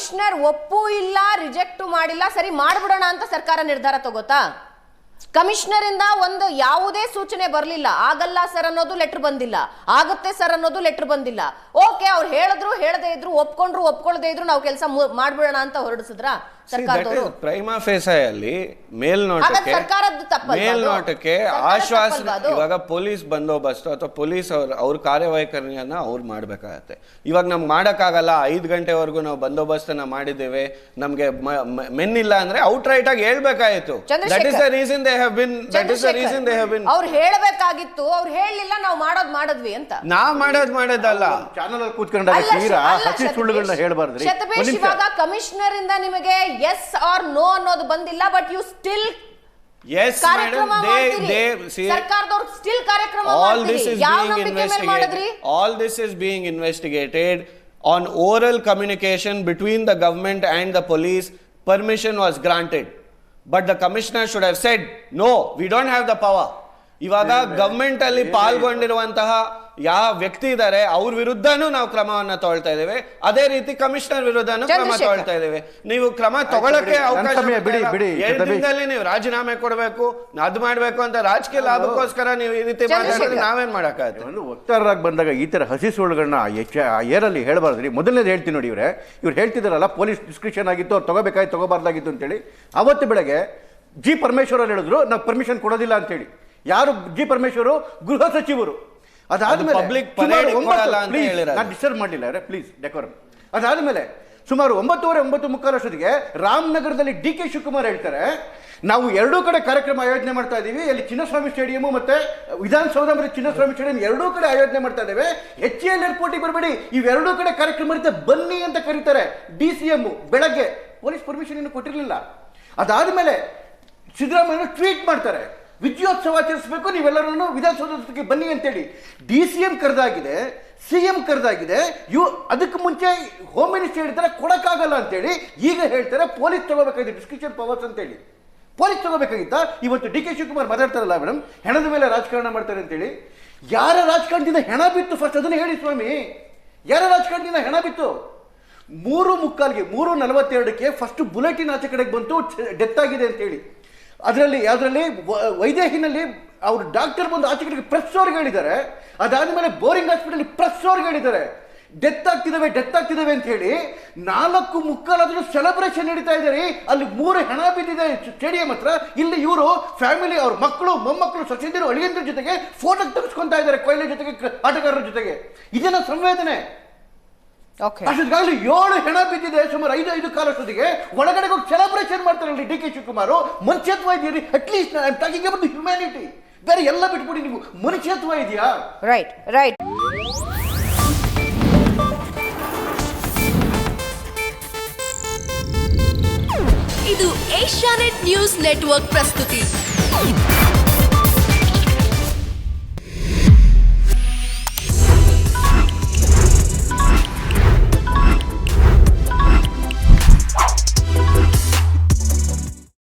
Commissioner ಒಪ್ಪು ಇಲ್ಲ, reject ಮಾಡಿಲ್ಲ, ಸರಿ ಮಾಡ್ಬಿಡೋಣ ಅಂತ ಸರ್ಕಾರ ನಿರ್ಧಾರ ತಗೋತಾ? ಕಮಿಷನರ್ ಇಂದ ಒಂದು ಯಾವುದೇ ಸೂಚನೆ ಬರಲಿಲ್ಲ. ಆಗಲ್ಲ ಸರ್ ಅನ್ನೋದು ಲೆಟರ್ ಬಂದಿಲ್ಲ, ಆಗುತ್ತೆ ಸರ್ ಅನ್ನೋದು ಲೆಟರ್ ಬಂದಿಲ್ಲ. ಓಕೆ, ಅವ್ರು ಹೇಳಿದ್ರು, ಹೇಳದೇ ಇದ್ರು, ಒಪ್ಕೊಂಡ್ರು, ಒಪ್ಕೊಳ್ದೇ ಇದ್ರು, ನಾವು ಕೆಲಸ ಮಾಡ್ಬಿಡೋಣ ಅಂತ ಹೊರಡಿಸಿದ್ರ ಸರ್ಕಾರದವರು? ಪ್ರೈಮಾ ಫೇಸಲ್ಲಿ ಮೇಲ್ನೋಟಕ್ಕೆ ಆಶ್ವಾಸನೆ. ಇವಾಗ ಪೊಲೀಸ್ ಬಂದೋಬಸ್ತು ಅಥವಾ ಪೊಲೀಸ್ ಅವ್ರ ಕಾರ್ಯವೈಖರಿಯನ್ನ ಅವ್ರು ಮಾಡ್ಬೇಕಾಗತ್ತೆ. ಇವಾಗ ನಮ್ಗೆ ಮಾಡಕ್ಕಾಗಲ್ಲ, 5 ಗಂಟೆವರೆಗೂ ನಾವು ಬಂದೋಬಸ್ತನ್ನ ಮಾಡಿದ್ದೇವೆ, ನಮ್ಗೆ ಮೆನ್ನಿಲ್ಲ ಅಂದ್ರೆ ಔಟ್ ರೈಟ್ ಆಗಿ ಹೇಳ್ಬೇಕಾಯ್ತು. That is the reason they have been ಅವ್ರು ಹೇಳಬೇಕಾಗಿತ್ತು, ಅವ್ರು ಹೇಳಲಿಲ್ಲ, ನಾವು ಮಾಡಿದ್ವಿ ಅಂತ. ನಾವ್ ಮಾಡೋದಲ್ಲ, ಚಾನಲ್ ಅಲ್ಲಿ ಕೂತ್ಕೊಂಡಾಗ ತೀರಾ ಹಸಿ ಸುಳ್ಳುಗಳನ್ನ ಹೇಳಬಾರ್ದು. ಶತಪೇಶ್, ಇವಾಗ ಕಮಿಷನರ್ ಇಂದ ನಿಮಗೆ ಎಸ್ ಆರ್ ನೋ ಅನ್ನೋದು ಬಂದಿಲ್ಲ, but you still yes madam, they see, ಸರ್ಕಾರದವರು ಸ್ಟಿಲ್ ಕಾರ್ಯಕ್ರಮ ಮಾಡ್ತಿದ್ದಾರೆ. All this is being investigated on oral communication between the government and the police. Permission was granted, but the commissioner should have said no, we don't have the power. ಇವಾಗ government ಅಲ್ಲಿ ಪಾಲ್ಗೊಂಡಿರುವಂತಹ ಯಾವ ವ್ಯಕ್ತಿ ಇದ್ದಾರೆ ಅವ್ರ ವಿರುದ್ಧನೂ ನಾವು ಕ್ರಮವನ್ನ ತಗೊಳ್ತಾ ಇದ್ದೇವೆ. ಅದೇ ರೀತಿ ಕಮಿಷನರ್ ವಿರುದ್ಧನೂ ಕ್ರಮ ತಗೊಳ್ತಾ ಇದ್ದೇವೆ. ನೀವು ಕ್ರಮ ತಗೊಳಕ್ಕೆ ಅವಕಾಶ ದಿನದಲ್ಲಿ ನೀವು ರಾಜೀನಾಮೆ ಕೊಡಬೇಕು, ಅದು ಮಾಡ್ಬೇಕು ಅಂತ ರಾಜಕೀಯ ಲಾಭಕ್ಕೋಸ್ಕರ ನೀವು ಈ ರೀತಿ ಮಾತಾಡಿದ್ರೆ ನಾವೇನ್ ಮಾಡಕ್ಕಾಗುತ್ತೆ? ಒಂದು ವಕ್ತಾರರಾಗಿ ಬಂದಾಗ ಈ ತರ ಹಸಿ ಸುಳ್ಳುಗಳನ್ನ ಏರಲ್ಲಿ ಹೇಳಬಾರ್ದ್ರಿ. ಮೊದಲನೇದು ಹೇಳ್ತೀನಿ ನೋಡಿ, ಇವ್ರು ಹೇಳ್ತಿದಾರಲ್ಲ ಪೊಲೀಸ್ ಡಿಸ್ಕ್ರಿಪ್ಷನ್ ಆಗಿತ್ತು, ಅವ್ರು ತಗೋಬೇಕಾಯ್ತು, ತಗೋಬಾರ್ದಾಗಿತ್ತು ಅಂತೇಳಿ. ಅವತ್ತು ಬೆಳಗ್ಗೆ ಜಿ ಪರಮೇಶ್ವರ್ ಅವರು ಹೇಳಿದ್ರು ನಾವು ಪರ್ಮಿಷನ್ ಕೊಡೋದಿಲ್ಲ ಅಂತೇಳಿ. ಯಾರು? ಜಿ ಪರಮೇಶ್ವರು, ಗೃಹ ಸಚಿವರು. ಅದಾದ್ಮೇಲೆ ಡಿಸ್ಟರ್ಬ್ ಮಾಡಲಿಲ್ಲ ಪ್ಲೀಸ್, ಡೆಕೋರಮ್. ಅದಾದ್ಮೇಲೆ ಸುಮಾರು 9:30 ಅಷ್ಟೊತ್ತಿಗೆ ರಾಮನಗರದಲ್ಲಿ DK ಶಿವಕುಮಾರ್ ಹೇಳ್ತಾರೆ, ನಾವು ಎರಡೂ ಕಡೆ ಕಾರ್ಯಕ್ರಮ ಆಯೋಜನೆ ಮಾಡ್ತಾ ಇದ್ದೀವಿ. ಅಲ್ಲಿ ಚಿನ್ನಸ್ವಾಮಿ ಸ್ಟೇಡಿಯಂ ಮತ್ತೆ ವಿಧಾನಸೌಧ ಮತ್ತೆ ಚಿನ್ನಸ್ವಾಮಿ ಸ್ಟೇಡಿಯಂ ಎರಡೂ ಕಡೆ ಆಯೋಜನೆ ಮಾಡ್ತಾ ಇದ್ದೇವೆ. HAL ಏರ್ಪೋರ್ಟಿಗೆ ಬರಬೇಡಿ, ಇವೆರಡೂ ಕಡೆ ಕಾರ್ಯಕ್ರಮ ಇರುತ್ತೆ, ಬನ್ನಿ ಅಂತ ಕರೀತಾರೆ DCM. ಬೆಳಗ್ಗೆ ಪೊಲೀಸ್ ಪರ್ಮಿಷನ್ ಇನ್ನು ಕೊಟ್ಟಿರಲಿಲ್ಲ. ಅದಾದ್ಮೇಲೆ ಸಿದ್ದರಾಮಯ್ಯ ಟ್ವೀಟ್ ಮಾಡ್ತಾರೆ, ವಿಜಯೋತ್ಸವ ಆಚರಿಸಬೇಕು, ನೀವೆಲ್ಲರೂ ವಿಧಾನಸೌಧಕ್ಕೆ ಬನ್ನಿ ಅಂತೇಳಿ. DCM ಕರೆದಾಗಿದೆ, CM ಕರೆದಾಗಿದೆ. ಅದಕ್ಕೆ ಮುಂಚೆ ಹೋಮ್ ಮಿನಿಸ್ಟರ್ ಹೇಳ್ತಾರೆ ಕೊಡಕ್ಕಾಗಲ್ಲ ಅಂತೇಳಿ. ಈಗ ಹೇಳ್ತಾರೆ ಪೊಲೀಸ್ ತಗೋಬೇಕಾಗಿದೆ, ಡಿಸ್ಕ್ರಿಪ್ಷನ್ ಪವರ್ಸ್ ಅಂತೇಳಿ. ಪೊಲೀಸ್ ತಗೋಬೇಕಾಗಿತ್ತ? ಇವತ್ತು DK ಶಿವಕುಮಾರ್ ಮಾತಾಡ್ತಾರಲ್ಲ ಮೇಡಮ್, ಹೆಣದ ಮೇಲೆ ರಾಜಕಾರಣ ಮಾಡ್ತಾರೆ ಅಂತೇಳಿ. ಯಾರ ರಾಜಕಾರಣದಿಂದ ಹೆಣ ಬಿತ್ತು ಫಸ್ಟ್ ಅದನ್ನು ಹೇಳಿ ಸ್ವಾಮಿ. ಯಾರ ರಾಜಕಾರಣದಿಂದ ಹೆಣ ಬಿತ್ತು? 3:42ಕ್ಕೆ ಫಸ್ಟ್ ಬುಲೆಟಿನ್ ಆಚೆ ಕಡೆಗೆ ಬಂತು, ಡೆತ್ ಆಗಿದೆ ಅಂತೇಳಿ. ಅದರಲ್ಲಿ ವೈದೇಹಿನಲ್ಲಿ ಅವರು ಡಾಕ್ಟರ್ ಬಂದು ಆಚೆ ಕಡೆಗೆ ಪ್ರೆಸ್ ಅವ್ರಿಗೆ ಹೇಳಿದ್ದಾರೆ. ಅದಾದ್ಮೇಲೆ ಬೋರಿಂಗ್ ಹಾಸ್ಪಿಟಲ್ ಪ್ರೆಸ್ ಅವ್ರಿಗೆ ಹೇಳಿದ್ದಾರೆ ಡೆತ್ ಆಗ್ತಿದ್ದಾವೆ ಅಂತ ಹೇಳಿ. 4:45 ಸೆಲೆಬ್ರೇಷನ್ ನಡೀತಾ ಇದ್ದಾರೆ. ಅಲ್ಲಿ 3 ಹೆಣ ಬಿದ್ದಿದೆ ಸ್ಟೇಡಿಯಂ ಹತ್ರ. ಇಲ್ಲಿ ಇವರು ಫ್ಯಾಮಿಲಿ, ಅವ್ರ ಮಕ್ಕಳು, ಮೊಮ್ಮಕ್ಕಳು, ಸಚಿವರು, ಅಳಿಯಂದ್ರ ಜೊತೆಗೆ ಫೋಟೋ ತೆಗೆಸ್ಕೊಂತಾ ಇದ್ದಾರೆ, ಕೊಯ್ಲೆ ಜೊತೆಗೆ, ಆಟಗಾರರ ಜೊತೆಗೆ. ಇದೇನ ಸಂವೇದನೆ? ಅಷ್ಟೊತ್ತಿಗಾಗಲೂ 7 ಹೆಣ ಬಿದ್ದಿದೆ. ಸುಮಾರು 5:15 ಅಷ್ಟೊತ್ತಿಗೆ ಒಳಗಡೆ ಹೋಗಿ ಸೆಲೆಬ್ರೇಷನ್ ಮಾಡ್ತಾರಲ್ರಿ DK ಶಿವಕುಮಾರ್. ಮನುಷ್ಯತ್ವ ಇದೆಯಾ? At least talking about humanity. ಬೇರೆ ಎಲ್ಲ ಬಿಟ್ಬಿಡಿ, ನೀವು ಮನುಷ್ಯತ್ವ ಇದೆಯಾ? ರೈಟ್. ಇದು ಏಷ್ಯಾನೆಟ್ ನ್ಯೂಸ್ ನೆಟ್ವರ್ಕ್ ಪ್ರಸ್ತುತಿ.